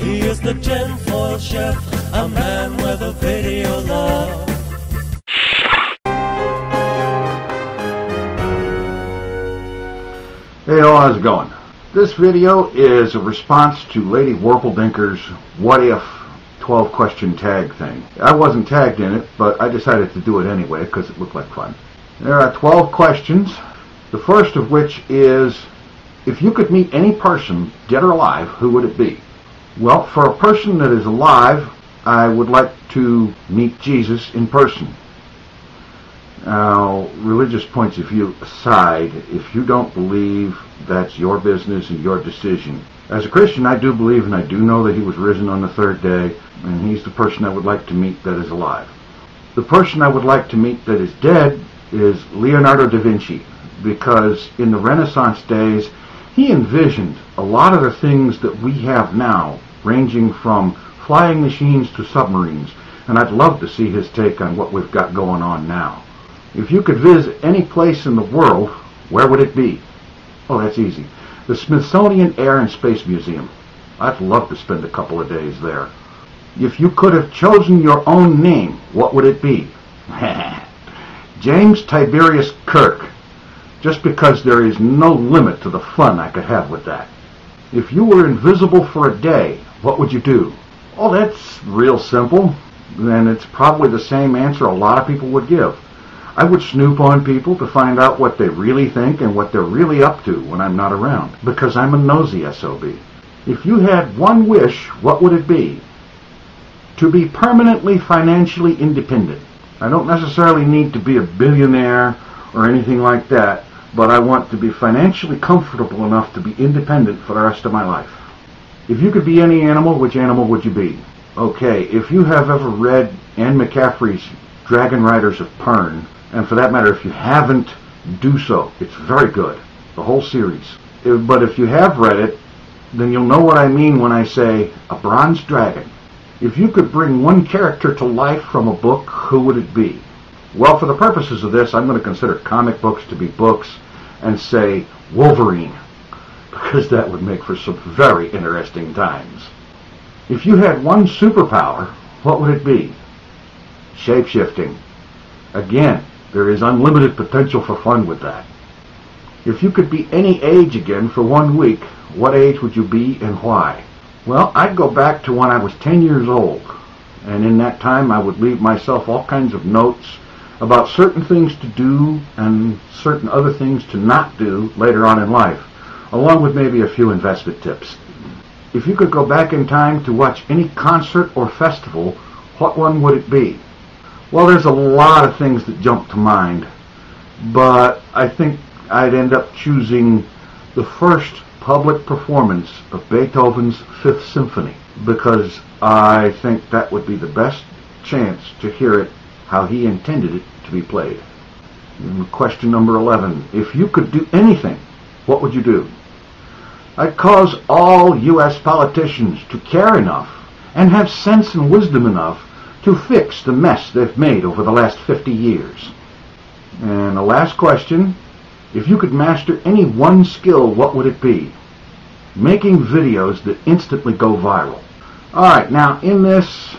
He is the tinfoil chef, a man with a video love. Hey all, how's it going? This video is a response to Lady Warpledinker's What If 12 question tag thing. I wasn't tagged in it, but I decided to do it anyway because it looked like fun. There are 12 questions, the first of which is, if you could meet any person, dead or alive, who would it be? Well, for a person that is alive, I would like to meet Jesus in person. Now, religious points of view aside, if you don't believe, that's your business and your decision. As a Christian, I do believe and I do know that he was risen on the third day, and he's the person I would like to meet that is alive. The person I would like to meet that is dead is Leonardo da Vinci, because in the Renaissance days, he envisioned a lot of the things that we have now, ranging from flying machines to submarines, and I'd love to see his take on what we've got going on now. If you could visit any place in the world, where would it be? Oh, that's easy. The Smithsonian Air and Space Museum. I'd love to spend a couple of days there. If you could have chosen your own name, what would it be? James Tiberius Kirk, just because there is no limit to the fun I could have with that. If you were invisible for a day, what would you do? Oh, that's real simple, and it's probably the same answer a lot of people would give. I would snoop on people to find out what they really think and what they're really up to when I'm not around, because I'm a nosy SOB. If you had one wish, what would it be? To be permanently financially independent. I don't necessarily need to be a billionaire or anything like that, but I want to be financially comfortable enough to be independent for the rest of my life. If you could be any animal, which animal would you be? Okay, if you have ever read Anne McCaffrey's Dragon Riders of Pern, and for that matter, if you haven't, do so. It's very good, the whole series. But if you have read it, then you'll know what I mean when I say a bronze dragon. If you could bring one character to life from a book, who would it be? Well, for the purposes of this, I'm going to consider comic books to be books and say Wolverine, because that would make for some very interesting times. If you had one superpower, what would it be? Shape-shifting. Again, there is unlimited potential for fun with that. If you could be any age again for 1 week, what age would you be and why? Well, I'd go back to when I was 10 years old, and in that time I would leave myself all kinds of notes about certain things to do and certain other things to not do later on in life, along with maybe a few investment tips. If you could go back in time to watch any concert or festival, what one would it be? Well, there's a lot of things that jump to mind, but I think I'd end up choosing the first public performance of Beethoven's Fifth Symphony, because I think that would be the best chance to hear it how he intended it to be played. And question number 11, if you could do anything, what would you do? I'd cause all U.S. politicians to care enough and have sense and wisdom enough to fix the mess they've made over the last 50 years. And the last question, if you could master any one skill, what would it be? Making videos that instantly go viral. Alright, now in this,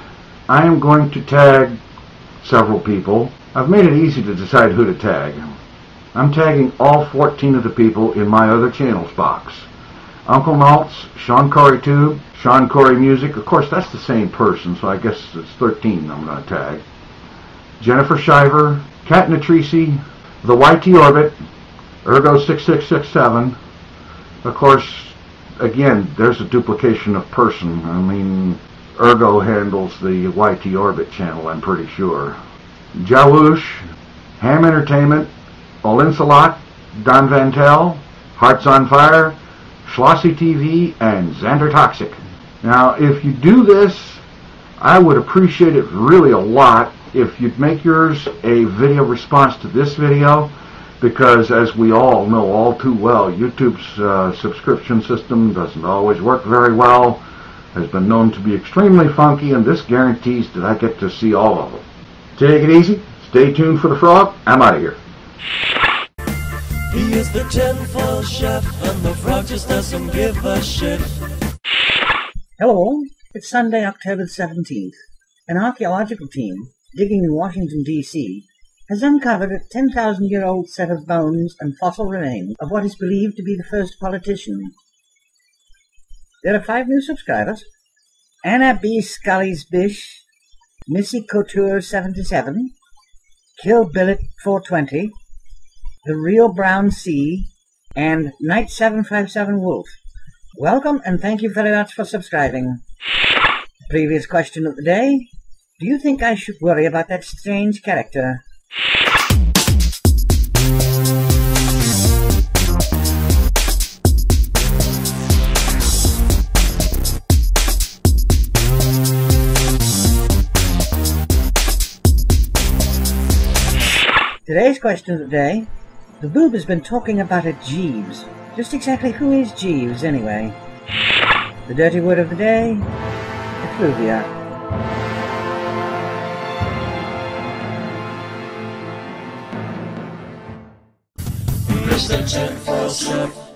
I am going to tag several people. I've made it easy to decide who to tag. I'm tagging all 14 of the people in my other channels box. unclenalts, ShawnCorytube, shawncorymusic, of course that's the same person, so I guess it's 13 I'm going to tag. jennifershiver, katinatreesee, the YT Orbit, Ergo6667. Of course, again, there's a duplication of person. I mean, Ergo handles the YT Orbit channel, I'm pretty sure. Jawoosh, Ham Entertainment, Olinsalot, Don Vantel, Hearts on Fire, Schlossy TV, and Xander Toxic. Now, if you do this, I would appreciate it really a lot if you'd make yours a video response to this video, because as we all know all too well, YouTube's subscription system doesn't always work very well, has been known to be extremely funky, and this guarantees that I get to see all of them. Take it easy, stay tuned for the frog, I'm out of here. He is the tinfoil chef, and the frog just doesn't give a shit. Hello, It's Sunday, October 17th. An archaeological team, digging in Washington, D.C., has uncovered a 10,000-year-old set of bones and fossil remains of what is believed to be the first politician. There are 5 new subscribers: Anna B. Scully's Bish, Missy Couture 77, Kill Billet 420, The Real Brown Sea, and Knight 757 Wolf. Welcome and thank you very much for subscribing. Previous question of the day: do you think I should worry about that strange character? Today's question of the day: the boob has been talking about a Jeeves. Just exactly who is Jeeves, anyway? The dirty word of the day: effluvia. Mr. Jennifershiver.